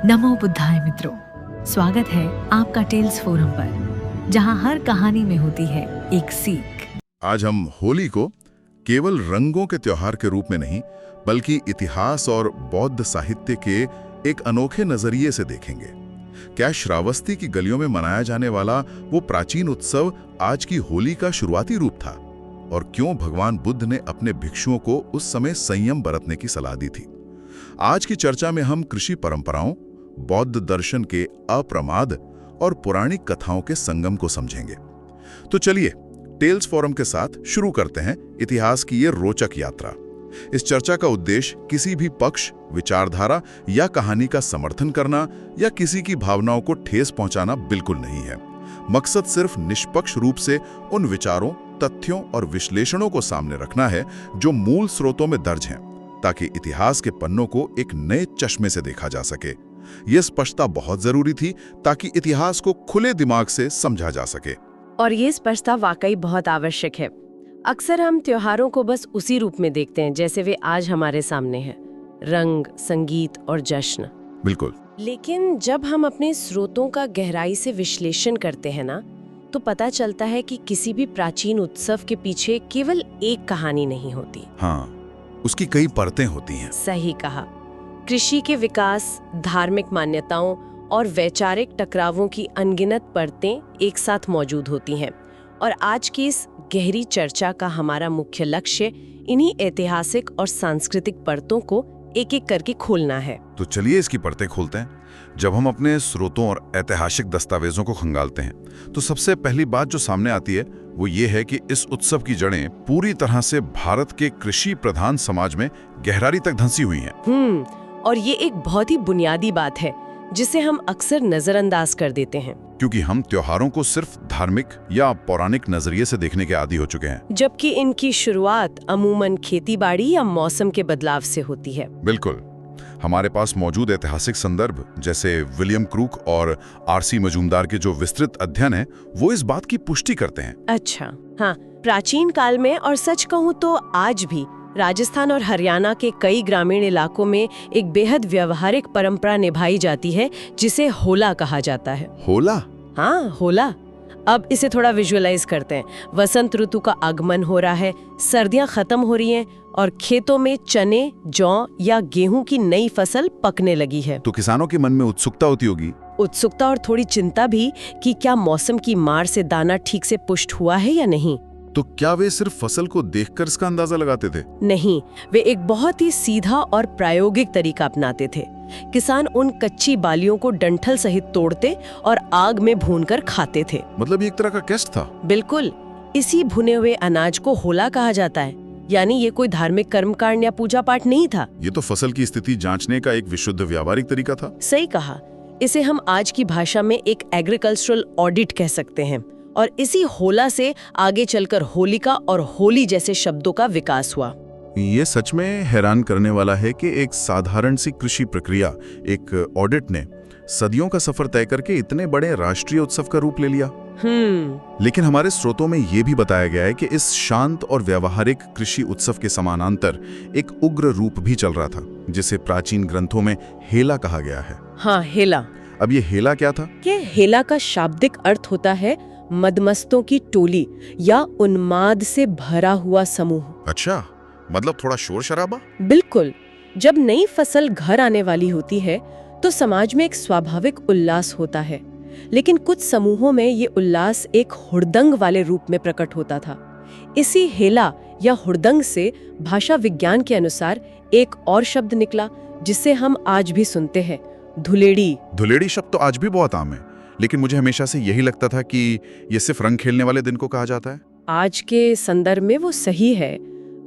नमो बुद्धाय मित्रों, स्वागत है आपका टेल्स फोरम पर, जहां हर कहानी में होती है एक सीख। आज हम होली को केवल रंगों के त्योहार के रूप में नहीं, बल्कि इतिहास और बौद्ध साहित्य के एक अनोखे नजरिए से देखेंगे। क्या श्रावस्ती की गलियों में मनाया जाने वाला वो प्राचीन उत्सव आज की होली का शुरुआती रूप था? और क्यों भगवान बुद्ध ने अपने भिक्षुओं को उस समय संयम बरतने की सलाह दी थी? आज की चर्चा में हम कृषि परंपराओं, बौद्ध दर्शन के अप्रमाद और पौराणिक कथाओं के संगम को समझेंगे। तो चलिए टेल्स फोरम के साथ शुरू करते हैं इतिहास की ये रोचक यात्रा। इस चर्चा का उद्देश्य किसी भी पक्ष, विचारधारा या कहानी का समर्थन करना या किसी की भावनाओं को ठेस पहुंचाना बिल्कुल नहीं है। मकसद सिर्फ निष्पक्ष रूप से उन विचारों, तथ्यों और विश्लेषणों को सामने रखना है जो मूल स्रोतों में दर्ज हैं, ताकि इतिहास के पन्नों को एक नए चश्मे से देखा जा सके। यह स्पष्टता बहुत जरूरी थी ताकि इतिहास को खुले दिमाग से समझा जा सके। और ये स्पष्टता वाकई बहुत आवश्यक है। अक्सर हम त्योहारों को बस उसी रूप में देखते हैं जैसे वे आज हमारे सामने हैं, रंग, संगीत और जश्न। बिल्कुल। लेकिन जब हम अपने स्रोतों का गहराई से विश्लेषण करते हैं ना, तो पता चलता है कि किसी भी प्राचीन उत्सव के पीछे केवल एक कहानी नहीं होती। हाँ, उसकी कई परतें होती हैं। सही कहा। कृषि के विकास, धार्मिक मान्यताओं और वैचारिक टकरावों की अनगिनत परतें एक साथ मौजूद होती हैं। और आज की इस गहरी चर्चा का हमारा मुख्य लक्ष्य इन्हीं ऐतिहासिक और सांस्कृतिक परतों को एक एक करके खोलना है। तो चलिए इसकी परतें खोलते हैं। जब हम अपने स्रोतों और ऐतिहासिक दस्तावेजों को खंगालते हैं, तो सबसे पहली बात जो सामने आती है वो ये है कि इस उत्सव की जड़ें पूरी तरह से भारत के कृषि प्रधान समाज में गहराई तक धंसी हुई हैं। और ये एक बहुत ही बुनियादी बात है जिसे हम अक्सर नजरअंदाज कर देते हैं, क्योंकि हम त्योहारों को सिर्फ धार्मिक या पौराणिक नजरिए से देखने के आदी हो चुके हैं, जबकि इनकी शुरुआत अमूमन खेतीबाड़ी या मौसम के बदलाव से होती है। बिल्कुल। हमारे पास मौजूद ऐतिहासिक संदर्भ जैसे विलियम क्रूक और आरसी मजूमदार के जो विस्तृत अध्ययन है, वो इस बात की पुष्टि करते हैं। अच्छा, हाँ, प्राचीन काल में और सच कहूँ तो आज भी राजस्थान और हरियाणा के कई ग्रामीण इलाकों में एक बेहद व्यवहारिक परंपरा निभाई जाती है जिसे होला कहा जाता है। होला? हाँ, होला। अब इसे थोड़ा विजुअलाइज करते हैं। वसंत ऋतु का आगमन हो रहा है, सर्दियां खत्म हो रही हैं और खेतों में चने, जौ या गेहूं की नई फसल पकने लगी है। तो किसानों के मन में उत्सुकता होती होगी। उत्सुकता और थोड़ी चिंता भी कि क्या मौसम की मार से दाना ठीक से पुष्ट हुआ है या नहीं। तो क्या वे सिर्फ फसल को देखकर इसका अंदाजा लगाते थे? नहीं, वे एक बहुत ही सीधा और प्रायोगिक तरीका अपनाते थे। किसान उन कच्ची बालियों को डंठल सहित तोड़ते और आग में भूनकर खाते थे। मतलब ये एक तरह का केस्ट था। बिल्कुल। इसी भुने हुए अनाज को होला कहा जाता है, यानी ये कोई धार्मिक कर्मकांड या पूजा पाठ नहीं था। ये तो फसल की स्थिति जांचने का एक विशुद्ध व्यावहारिक तरीका था। सही कहा। इसे हम आज की भाषा में एक एग्रीकल्चरल ऑडिट कह सकते हैं। और इसी होला से आगे चलकर होलिका और होली जैसे शब्दों का विकास हुआ। ये सच में हैरान करने वाला है कि एक साधारण सी कृषि प्रक्रिया, एक ऑडिट ने सदियों का सफर तय करके इतने बड़े राष्ट्रीय उत्सव का रूप ले लिया। लेकिन हमारे स्रोतों में ये भी बताया गया है कि इस शांत और व्यावहारिक कृषि उत्सव के समानांतर एक उग्र रूप भी चल रहा था, जिसे प्राचीन ग्रंथों में हेला कहा गया है। हाँ, हेला। अब ये हेला क्या था? ये हेला का शाब्दिक अर्थ होता है मदमस्तों की टोली या उन्माद से भरा हुआ समूह। अच्छा, मतलब थोड़ा शोर शराबा? बिल्कुल। जब नई फसल घर आने वाली होती है तो समाज में एक स्वाभाविक उल्लास होता है, लेकिन कुछ समूहों में ये उल्लास एक हुड़दंग वाले रूप में प्रकट होता था। इसी हेला या हुड़दंग से भाषा विज्ञान के अनुसार एक और शब्द निकला जिसे हम आज भी सुनते हैं, धुलेड़ी। धुलेड़ी शब्द तो आज भी बहुत आम है, लेकिन मुझे हमेशा से यही लगता था कि ये सिर्फ रंग खेलने वाले दिन को कहा जाता है। आज के संदर्भ में वो सही है,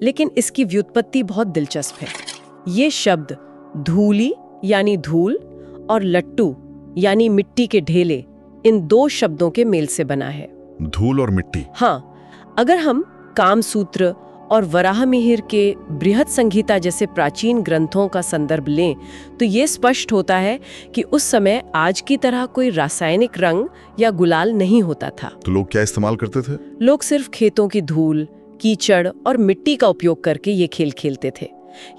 लेकिन इसकी व्युत्पत्ति बहुत दिलचस्प है। ये शब्द धूली यानी धूल और लट्टू यानी मिट्टी के ढेले, इन दो शब्दों के मेल से बना है। धूल और मिट्टी। हाँ, अगर हम कामसूत्र और वराहमिहिर के बृहद संहिता जैसे प्राचीन ग्रंथों का संदर्भ लें तो ये स्पष्ट होता है कि उस समय आज की तरह कोई रासायनिक रंग या गुलाल नहीं होता था। तो लोग क्या इस्तेमाल करते थे? लोग सिर्फ खेतों की धूल, कीचड़ और मिट्टी का उपयोग करके ये खेल खेलते थे।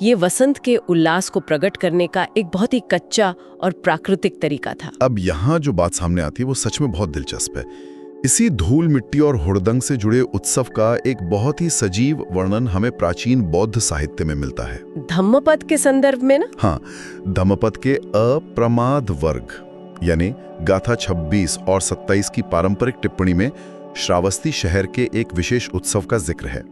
ये वसंत के उल्लास को प्रकट करने का एक बहुत ही कच्चा और प्राकृतिक तरीका था। अब यहाँ जो बात सामने आती है वो सच में बहुत दिलचस्प है। इसी धूल मिट्टी और हुड़दंग से जुड़े उत्सव का एक बहुत ही सजीव वर्णन हमें प्राचीन बौद्ध साहित्य में मिलता है। धम्मपद के संदर्भ में ना? हाँ, धम्मपद के अप्रमाद वर्ग यानी गाथा 26 और 27 की पारंपरिक टिप्पणी में श्रावस्ती शहर के एक विशेष उत्सव का जिक्र है।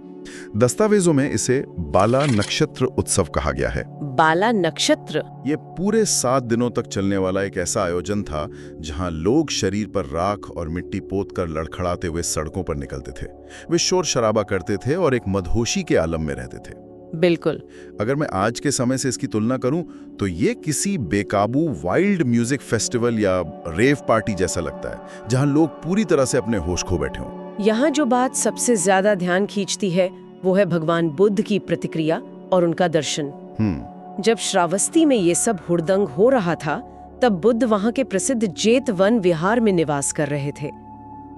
दस्तावेजों में इसे बाला नक्षत्र उत्सव कहा गया है। बाला नक्षत्र? ये पूरे 7 दिनों तक चलने वाला एक ऐसा आयोजन था जहां लोग शरीर पर राख और मिट्टी पोत कर लड़खड़ाते हुए सड़कों पर निकलते थे। वे शोर शराबा करते थे और एक मदहोशी के आलम में रहते थे। बिल्कुल। अगर मैं आज के समय से इसकी तुलना करूं तो ये किसी बेकाबू वाइल्ड म्यूजिक फेस्टिवल या रेव पार्टी जैसा लगता है, जहां लोग पूरी तरह से अपने होश खो बैठे हों। यहाँ जो बात सबसे ज्यादा ध्यान खींचती है वो है भगवान बुद्ध की प्रतिक्रिया और उनका दर्शन। जब श्रावस्ती में ये सब हुड़दंग हो रहा था, तब बुद्ध वहाँ के प्रसिद्ध जेत वन विहार में निवास कर रहे थे।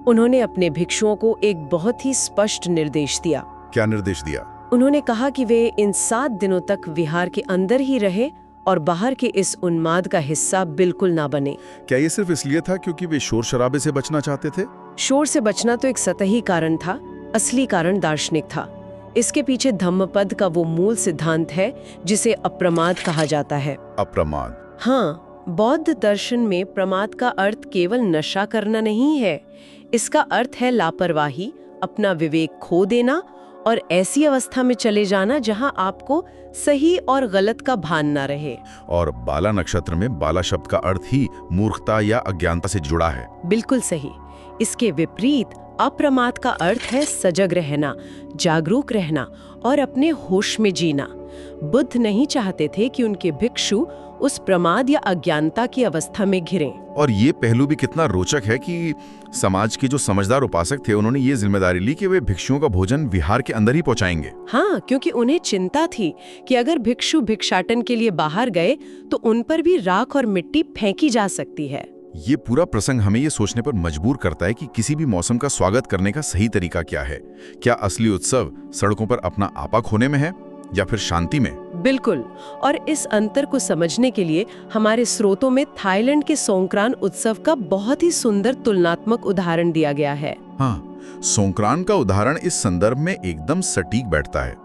उन्होंने अपने भिक्षुओं को एक बहुत ही स्पष्ट निर्देश दिया। क्या निर्देश दिया? उन्होंने कहा कि वे इन 7 दिनों तक विहार के अंदर ही रहे और बाहर के इस उन्माद का हिस्सा बिल्कुल ना बने। क्या ये सिर्फ इसलिए था क्योंकि वे शोर शराबे से बचना चाहते थे? शोर से बचना तो एक सतही कारण था, असली कारण दार्शनिक था। इसके पीछे धम्मपद का वो मूल सिद्धांत है जिसे अप्रमाद कहा जाता है। अप्रमाद? हाँ, बौद्ध दर्शन में प्रमाद का अर्थ केवल नशा करना नहीं है। इसका अर्थ है लापरवाही, अपना विवेक खो देना और ऐसी अवस्था में चले जाना जहां आपको सही और गलत का भान ना रहे। और बाला नक्षत्र में बाला शब्द का अर्थ ही मूर्खता या अज्ञानता से जुड़ा है। बिल्कुल सही। इसके विपरीत अप्रमाद का अर्थ है सजग रहना, जागरूक रहना और अपने होश में जीना। बुद्ध नहीं चाहते थे कि उनके भिक्षु उस प्रमाद या अज्ञानता की अवस्था में घिरें। और ये पहलू भी कितना रोचक है कि समाज के जो समझदार उपासक थे, उन्होंने ये जिम्मेदारी ली कि वे भिक्षुओं का भोजन विहार के अंदर ही पहुंचाएंगे। हाँ, क्योंकि उन्हें चिंता थी कि अगर भिक्षु भिक्षाटन के लिए बाहर गए तो उन पर भी राख और मिट्टी फेंकी जा सकती है। ये पूरा प्रसंग हमें ये सोचने पर मजबूर करता है कि किसी भी मौसम का स्वागत करने का सही तरीका क्या है। क्या असली उत्सव सड़कों पर अपना आपा खोने में है या फिर शांति में? बिल्कुल। और इस अंतर को समझने के लिए हमारे स्रोतों में थाईलैंड के सोंक्रान उत्सव का बहुत ही सुंदर तुलनात्मक उदाहरण दिया गया है। हाँ, सोंक्रान का उदाहरण इस संदर्भ में एकदम सटीक बैठता है।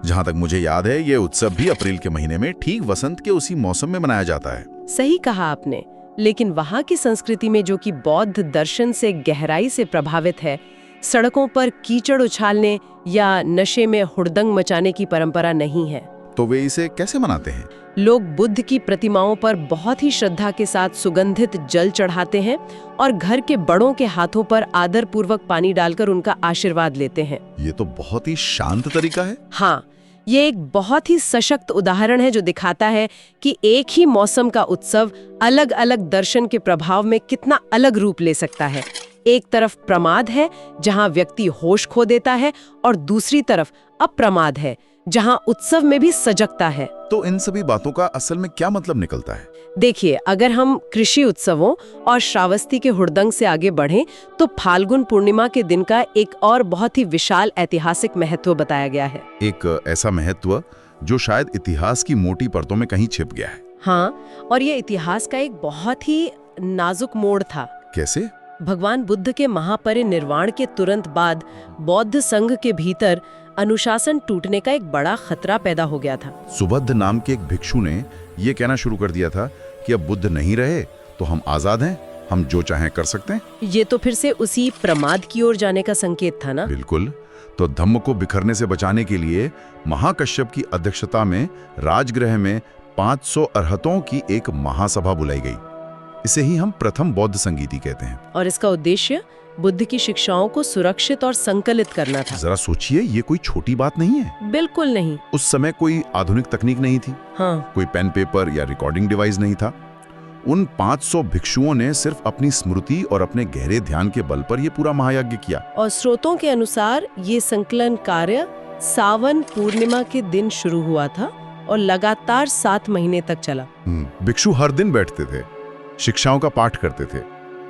जहां तक मुझे याद है, ये उत्सव भी अप्रैल के महीने में ठीक वसंत के उसी मौसम में मनाया जाता है। सही कहा आपने। लेकिन वहाँ की संस्कृति में, जो कि बौद्ध दर्शन से गहराई से प्रभावित है, सड़कों पर कीचड़ उछालने या नशे में हुड़दंग मचाने की परंपरा नहीं है। तो वे इसे कैसे मनाते हैं? लोग बुद्ध की प्रतिमाओं पर बहुत ही श्रद्धा के साथ सुगंधित जल चढ़ाते हैं और घर के बड़ों के हाथों पर आदर पूर्वक पानी डालकर उनका आशीर्वाद लेते हैं। ये तो बहुत ही शांत तरीका है। हाँ, ये एक बहुत ही सशक्त उदाहरण है जो दिखाता है कि एक ही मौसम का उत्सव अलग अलग दर्शन के प्रभाव में कितना अलग रूप ले सकता है। एक तरफ प्रमाद है जहां व्यक्ति होश खो देता है और दूसरी तरफ अप्रमाद है जहां उत्सव में भी सजगता है। तो इन सभी बातों का असल में क्या मतलब निकलता है? देखिए, अगर हम कृषि उत्सवों और श्रावस्ती के हुड़दंग से आगे बढ़ें तो फाल्गुन पूर्णिमा के दिन का एक और बहुत ही विशाल ऐतिहासिक महत्व बताया गया है। एक ऐसा महत्व जो शायद इतिहास की मोटी परतों में कहीं छिप गया है। हाँ, और ये इतिहास का एक बहुत ही नाजुक मोड़ था। कैसे? भगवान बुद्ध के महापरिनिर्वाण के तुरंत बाद बौद्ध संघ के भीतर अनुशासन टूटने का एक बड़ा खतरा पैदा हो गया था। सुबुद्ध नाम के एक भिक्षु ने ये कहना शुरू कर दिया था कि अब बुद्ध नहीं रहे तो हम आजाद हैं, हम जो चाहें कर सकते हैं। ये तो फिर से उसी प्रमाद की ओर जाने का संकेत था ना? बिल्कुल। तो धम्म को बिखरने से बचाने के लिए महाकश्यप की अध्यक्षता में राजगृह में 500 अरहतों की एक महासभा बुलाई गई। इसे ही हम प्रथम बौद्ध संगीति कहते हैं। और इसका उद्देश्य बुद्ध की शिक्षाओं को सुरक्षित और संकलित करना था। जरा सोचिए, ये कोई छोटी बात नहीं है। बिल्कुल नहीं। उस समय कोई आधुनिक तकनीक नहीं थी। हाँ। कोई पेन पेपर या रिकॉर्डिंग डिवाइस नहीं था। उन 500 भिक्षुओं ने सिर्फ अपनी स्मृति और अपने गहरे ध्यान के बल पर यह पूरा महायज्ञ किया। और स्रोतों के अनुसार ये संकलन कार्य सावन पूर्णिमा के दिन शुरू हुआ था और लगातार 7 महीने तक चला। भिक्षु हर दिन बैठते थे, शिक्षाओं का पाठ करते थे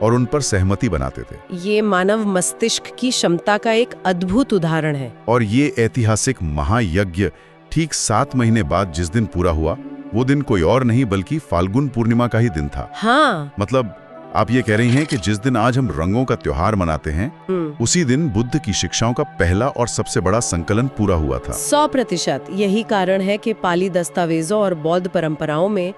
और उन पर सहमति बनाते थे। ये मानव मस्तिष्क की क्षमता का एक अद्भुत उदाहरण है। और ये ऐतिहासिक महायज्ञ ठीक 7 महीने बाद जिस दिन पूरा हुआ वो दिन कोई और नहीं बल्कि फाल्गुन पूर्णिमा का ही दिन था। हाँ। मतलब आप ये कह रही हैं कि जिस दिन आज हम रंगों का त्योहार मनाते हैं उसी दिन बुद्ध की शिक्षाओं का पहला और सबसे बड़ा संकलन पूरा हुआ था। 100%। यही कारण है कि पाली दस्तावेजों और बौद्ध परंपराओं में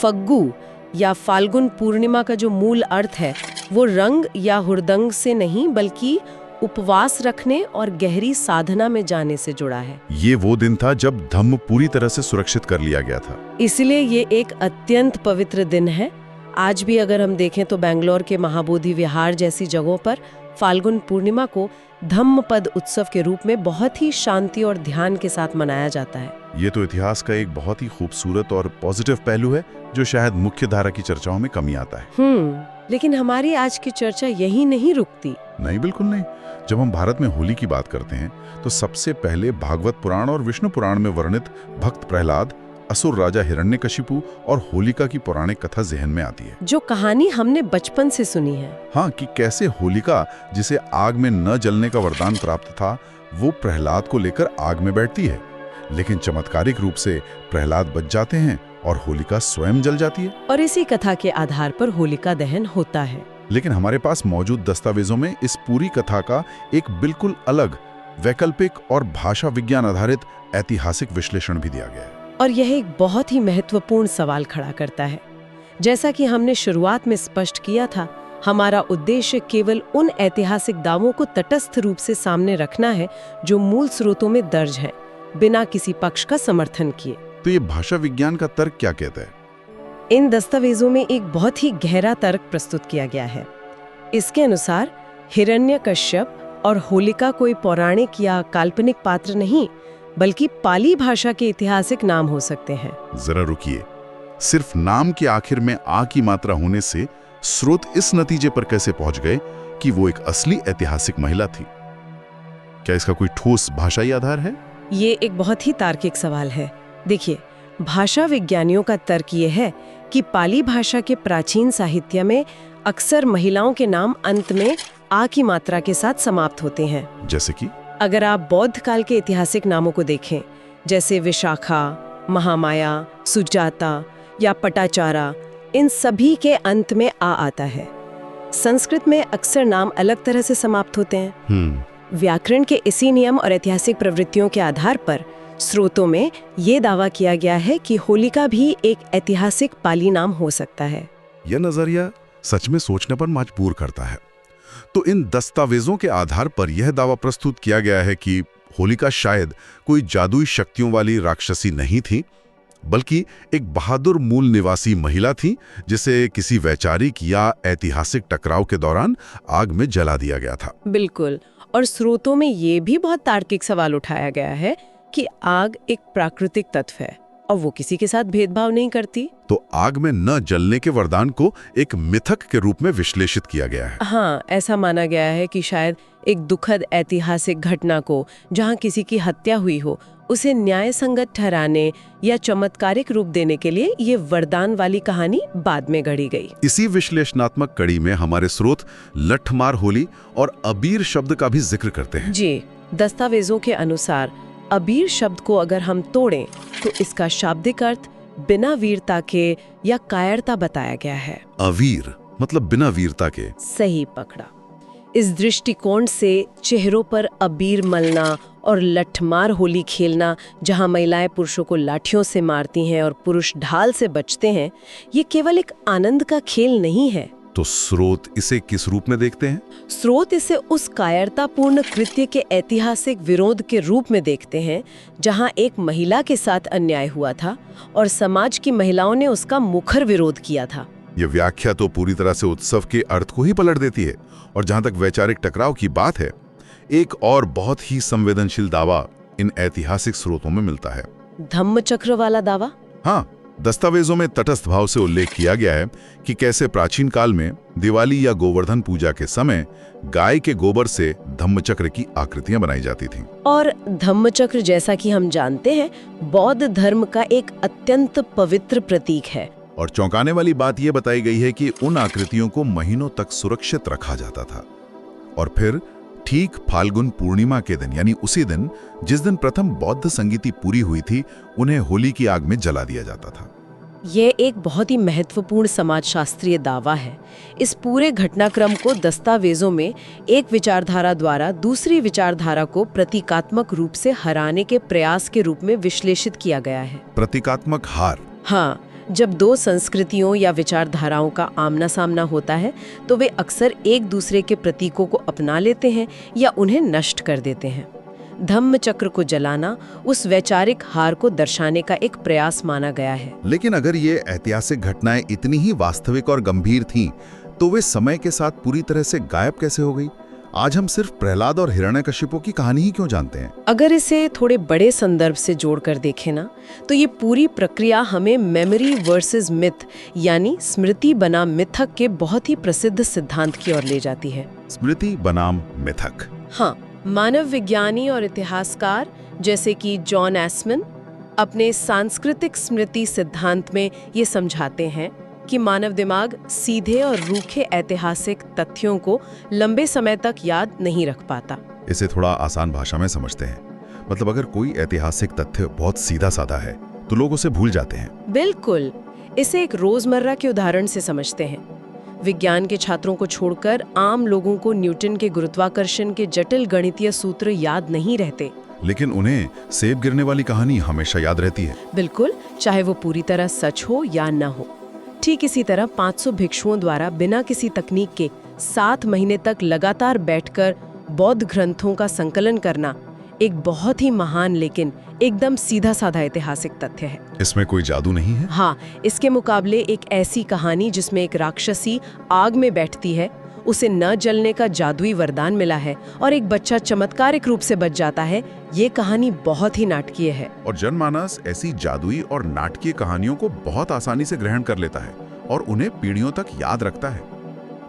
फग्गु या फाल्गुन पूर्णिमा का जो मूल अर्थ है वो रंग या हुड़दंग से नहीं बल्कि उपवास रखने और गहरी साधना में जाने से जुड़ा है। ये वो दिन था जब धम्म पूरी तरह से सुरक्षित कर लिया गया था। इसलिए ये एक अत्यंत पवित्र दिन है। आज भी अगर हम देखें तो बेंगलोर के महाबोधि विहार जैसी जगहों पर फाल्गुन पूर्णिमा को धम्मपद उत्सव के रूप में बहुत ही शांति और ध्यान के साथ मनाया जाता है। ये तो इतिहास का एक बहुत ही खूबसूरत और पॉजिटिव पहलू है जो शायद मुख्य धारा की चर्चाओं में कमी आता है। लेकिन हमारी आज की चर्चा यही नहीं रुकती। नहीं, बिल्कुल नहीं। जब हम भारत में होली की बात करते हैं तो सबसे पहले भागवत पुराण और विष्णु पुराण में वर्णित भक्त प्रहलाद, असुर राजा हिरण्यकशिपु और होलिका की पौराणिक कथा जहन में आती है, जो कहानी हमने बचपन से सुनी है। हाँ, कि कैसे होलिका जिसे आग में न जलने का वरदान प्राप्त था वो प्रहलाद को लेकर आग में बैठती है, लेकिन चमत्कारिक रूप से प्रहलाद बच जाते हैं और होलिका स्वयं जल जाती है। और इसी कथा के आधार पर होलिका दहन होता है। लेकिन हमारे पास मौजूद दस्तावेजों में इस पूरी कथा का एक बिल्कुल अलग, वैकल्पिक और भाषा विज्ञान आधारित ऐतिहासिक विश्लेषण भी दिया गया है। और यह एक बहुत ही महत्वपूर्ण सवाल खड़ा करता है। जैसा कि हमने शुरुआत में स्पष्ट किया था, हमारा उद्देश्य केवल उन ऐतिहासिक दावों को तटस्थ रूप से सामने रखना है जो मूल स्रोतों में दर्ज हैं, बिना किसी पक्ष का समर्थन किए। तो ये भाषा विज्ञान का तर्क क्या कहता है? इन दस्तावेजों में एक बहुत ही गहरा तर्क प्रस्तुत किया गया है। इसके अनुसार हिरण्यकश्यप और होलिका कोई पौराणिक या काल्पनिक पात्र नहीं, बल्कि पाली भाषा के ऐतिहासिक नाम हो सकते हैं। जरा रुकिए, सिर्फ नाम के आखिर में आ की मात्रा होने से स्रोत इस नतीजे पर कैसे पहुंच गए कि वो एक असली ऐतिहासिक महिला थी? क्या इसका कोई ठोस भाषाई आधार है? ये एक बहुत ही तार्किक सवाल है। देखिए, भाषा विज्ञानियों का तर्क ये है कि पाली भाषा के प्राचीन साहित्य में अक्सर महिलाओं के नाम अंत में आ की मात्रा के साथ समाप्त होते हैं। जैसे कि अगर आप बौद्ध काल के ऐतिहासिक नामों को देखें, जैसे विशाखा, महामाया, सुजाता या पटाचारा, इन सभी के अंत में आ आता है। संस्कृत में अक्सर नाम अलग तरह से समाप्त होते हैं। व्याकरण के इसी नियम और ऐतिहासिक प्रवृत्तियों के आधार पर स्रोतों में ये दावा किया गया है कि होलिका भी एक ऐतिहासिक पाली नाम हो सकता है। यह नजरिया सच में सोचने पर मजबूर करता है। तो इन दस्तावेजों के आधार पर यह दावा प्रस्तुत किया गया है कि होलिका शायद कोई जादुई शक्तियों वाली राक्षसी नहीं थी, बल्कि एक बहादुर मूल निवासी महिला थी जिसे किसी वैचारिक या ऐतिहासिक टकराव के दौरान आग में जला दिया गया था। बिल्कुल। और स्रोतों में ये भी बहुत तार्किक सवाल उठाया गया है कि आग एक प्राकृतिक तत्व है और वो किसी के साथ भेदभाव नहीं करती। तो आग में न जलने के वरदान को एक मिथक के रूप में विश्लेषित किया गया है। हाँ, ऐसा माना गया है कि शायद एक दुखद ऐतिहासिक घटना को, जहाँ किसी की हत्या हुई हो, उसे न्याय संगत ठहराने या चमत्कारिक रूप देने के लिए ये वरदान वाली कहानी बाद में गढ़ी गई। इसी विश्लेषणात्मक कड़ी में हमारे स्रोत लठमार होली और अबीर शब्द का भी जिक्र करते हैं। जी, दस्तावेजों के अनुसार अबीर शब्द को अगर हम तोड़ें तो इसका शाब्दिक अर्थ बिना वीरता के या कायरता बताया गया है। अवीर मतलब बिना वीरता के। सही पकड़ा। इस दृष्टिकोण से चेहरों पर अबीर मलना और लठमार होली खेलना, जहां महिलाएं पुरुषों को लाठियों से मारती हैं और पुरुष ढाल से बचते हैं, ये केवल एक आनंद का खेल नहीं है। तो स्रोत इसे किस रूप में देखते हैं? स्रोत इसे उस कायरतापूर्ण कृत्य के ऐतिहासिक विरोध के रूप में देखते हैं, जहां एक महिला के साथ अन्याय हुआ था और समाज की महिलाओं ने उसका मुखर विरोध किया था। ये व्याख्या तो पूरी तरह से उत्सव के अर्थ को ही पलट देती है। और जहां तक वैचारिक टकराव की बात है, एक और बहुत ही संवेदनशील दावा इन ऐतिहासिक स्रोतों में मिलता है। धम्मचक्र वाला दावा? हाँ, दस्तावेजों में तटस्थ भाव से उल्लेख किया गया है कि कैसे प्राचीन काल में दिवाली या गोवर्धन पूजा के समय गाय के गोबर से धम्मचक्र की आकृतियां बनाई जाती थीं। और धम्मचक्र, जैसा कि हम जानते हैं, बौद्ध धर्म का एक अत्यंत पवित्र प्रतीक है। और चौंकाने वाली बात यह बताई गई है कि उन आकृतियों को महीनों तक सुरक्षित रखा जाता था और फिर ठीक फाल्गुन पूर्णिमा के दिन यानी उसी दिन जिस दिन प्रथम बौद्ध संगीति पूरी हुई थी, उन्हें होली की आग में जला दिया जाता था। ये एक बहुत ही महत्वपूर्ण समाजशास्त्रीय दावा है। इस पूरे घटनाक्रम को दस्तावेजों में एक विचारधारा द्वारा दूसरी विचारधारा को प्रतीकात्मक रूप से हराने के प्रयास के रूप में विश्लेषित किया गया है। प्रतीकात्मक हार। हाँ, जब दो संस्कृतियों या विचारधाराओं का आमना सामना होता है तो वे अक्सर एक दूसरे के प्रतीकों को अपना लेते हैं या उन्हें नष्ट कर देते हैं। धम्म चक्र को जलाना उस वैचारिक हार को दर्शाने का एक प्रयास माना गया है। लेकिन अगर ये ऐतिहासिक घटनाएं इतनी ही वास्तविक और गंभीर थीं, तो वे समय के साथ पूरी तरह से गायब कैसे हो गई? आज हम सिर्फ प्रहलाद और हिरण्यकशिपु की कहानी ही क्यों जानते हैं? अगर इसे थोड़े बड़े संदर्भ से जोड़कर देखें ना, तो ये पूरी प्रक्रिया हमें मेमोरी वर्सेस मिथ यानी स्मृति बनाम मिथक के बहुत ही प्रसिद्ध सिद्धांत की ओर ले जाती है। स्मृति बनाम मिथक। हाँ, मानव विज्ञानी और इतिहासकार जैसे कि जॉन एस्मन अपने सांस्कृतिक स्मृति सिद्धांत में ये समझाते हैं कि मानव दिमाग सीधे और रूखे ऐतिहासिक तथ्यों को लंबे समय तक याद नहीं रख पाता। इसे थोड़ा आसान भाषा में समझते हैं। मतलब अगर कोई ऐतिहासिक तथ्य बहुत सीधा साधा है तो लोग उसे भूल जाते हैं। बिल्कुल, इसे एक रोजमर्रा के उदाहरण से समझते हैं। विज्ञान के छात्रों को छोड़कर आम लोगों को न्यूटन के गुरुत्वाकर्षण के जटिल गणितीय सूत्र याद नहीं रहते, लेकिन उन्हें सेब गिरने वाली कहानी हमेशा याद रहती है। बिल्कुल, चाहे वो पूरी तरह सच हो या न हो। ठीक इसी तरह 500 भिक्षुओं द्वारा बिना किसी तकनीक के 7 महीने तक लगातार बैठकर बौद्ध ग्रंथों का संकलन करना एक बहुत ही महान लेकिन एकदम सीधा साधा ऐतिहासिक तथ्य है। इसमें कोई जादू नहीं है। हाँ, इसके मुकाबले एक ऐसी कहानी जिसमें एक राक्षसी आग में बैठती है, उसे न जलने का जादुई वरदान मिला है और एक बच्चा चमत्कारिक रूप से बच जाता है, ये कहानी बहुत ही नाटकीय है। और जनमानस ऐसी जादुई और नाटकीय कहानियों को बहुत आसानी से ग्रहण कर लेता है और उन्हें पीढ़ियों तक याद रखता है।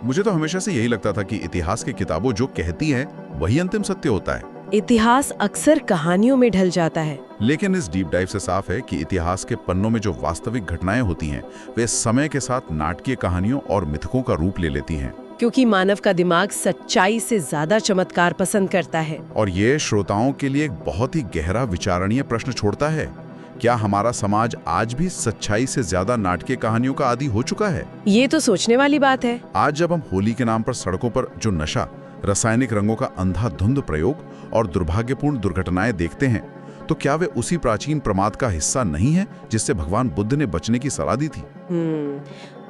मुझे तो हमेशा से यही लगता था कि इतिहास की किताबों जो कहती हैं वही अंतिम सत्य होता है। इतिहास अक्सर कहानियों में ढल जाता है। लेकिन इस डीप डाइव से साफ है कि इतिहास के पन्नों में जो वास्तविक घटनाएं होती हैं वे समय के साथ नाटकीय कहानियों और मिथकों का रूप ले लेती हैं। क्योंकि मानव का दिमाग सच्चाई से ज्यादा चमत्कार पसंद करता है। और ये श्रोताओं के लिए एक बहुत ही गहरा विचारणीय प्रश्न छोड़ता है। क्या हमारा समाज आज भी सच्चाई से ज्यादा नाटकीय कहानियों का आदी हो चुका है? ये तो सोचने वाली बात है। आज जब हम होली के नाम पर सड़कों पर जो नशा, रासायनिक रंगों का अंधाधुंध प्रयोग और दुर्भाग्यपूर्ण दुर्घटनाएं देखते हैं, तो क्या वे उसी प्राचीन प्रमाद का हिस्सा नहीं है जिससे भगवान बुद्ध ने बचने की सलाह दी थी?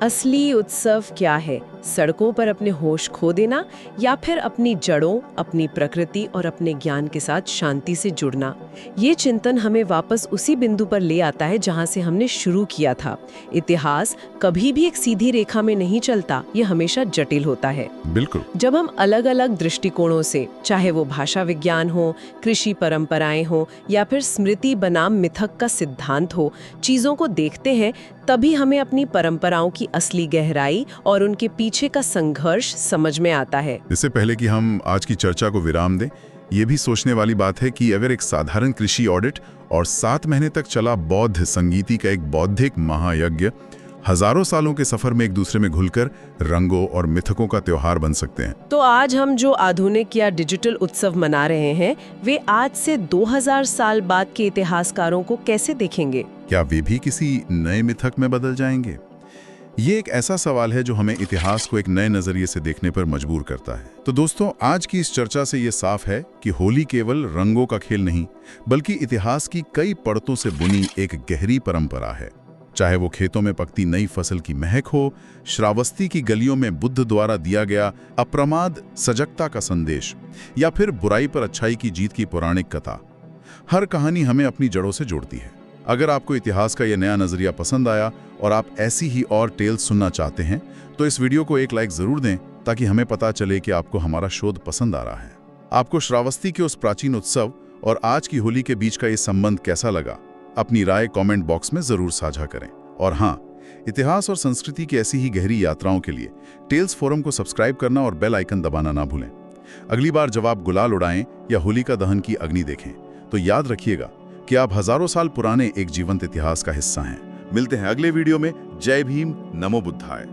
असली उत्सव क्या है? सड़कों पर अपने होश खो देना या फिर अपनी जड़ों, अपनी प्रकृति और अपने ज्ञान के साथ शांति से जुड़ना? ये चिंतन हमें वापस उसी बिंदु पर ले आता है जहां से हमने शुरू किया था। इतिहास कभी भी एक सीधी रेखा में नहीं चलता, ये हमेशा जटिल होता है। बिल्कुल। जब हम अलग अलग दृष्टिकोणों से, चाहे वो भाषा विज्ञान हो, कृषि परंपराएं हो या फिर स्मृति बनाम मिथक का सिद्धांत हो, चीजों को देखते हैं, तभी हमें अपनी परंपराओं की असली गहराई और उनके पीछे का संघर्ष समझ में आता है। इससे पहले कि हम आज की चर्चा को विराम दें, ये भी सोचने वाली बात है कि अगर एक साधारण कृषि ऑडिट और 7 महीने तक चला बौद्ध संगीति का एक बौद्धिक महायज्ञ हजारों सालों के सफर में एक दूसरे में घुलकर रंगों और मिथकों का त्योहार बन सकते हैं, तो आज हम जो आधुनिक या डिजिटल उत्सव मना रहे हैं, वे आज से 2000 साल बाद के इतिहासकारों को कैसे देखेंगे? क्या वे भी किसी नए मिथक में बदल जाएंगे? ये एक ऐसा सवाल है जो हमें इतिहास को एक नए नजरिए से देखने पर मजबूर करता है। तो दोस्तों, आज की इस चर्चा से ये साफ है कि होली केवल रंगों का खेल नहीं, बल्कि इतिहास की कई परतों से बुनी एक गहरी परंपरा है। चाहे वो खेतों में पकती नई फसल की महक हो, श्रावस्ती की गलियों में बुद्ध द्वारा दिया गया अप्रमाद सजगता का संदेश, या फिर बुराई पर अच्छाई की जीत की पौराणिक कथा, हर कहानी हमें अपनी जड़ों से जोड़ती है। अगर आपको इतिहास का यह नया नजरिया पसंद आया और आप ऐसी ही और टेल्स सुनना चाहते हैं, तो इस वीडियो को एक लाइक जरूर दें ताकि हमें पता चले कि आपको हमारा शोध पसंद आ रहा है। आपको श्रावस्ती के उस प्राचीन उत्सव और आज की होली के बीच का ये संबंध कैसा लगा? अपनी राय कमेंट बॉक्स में जरूर साझा करें। और हाँ, इतिहास और संस्कृति की ऐसी ही गहरी यात्राओं के लिए टेल्स फोरम को सब्सक्राइब करना और बेल आइकन दबाना ना भूलें। अगली बार जब आप गुलाल उड़ाएं या होलिका दहन की अग्नि देखें, तो याद रखिएगा कि आप हजारों साल पुराने एक जीवंत इतिहास का हिस्सा हैं। मिलते हैं अगले वीडियो में। जय भीम, नमो बुद्धाय।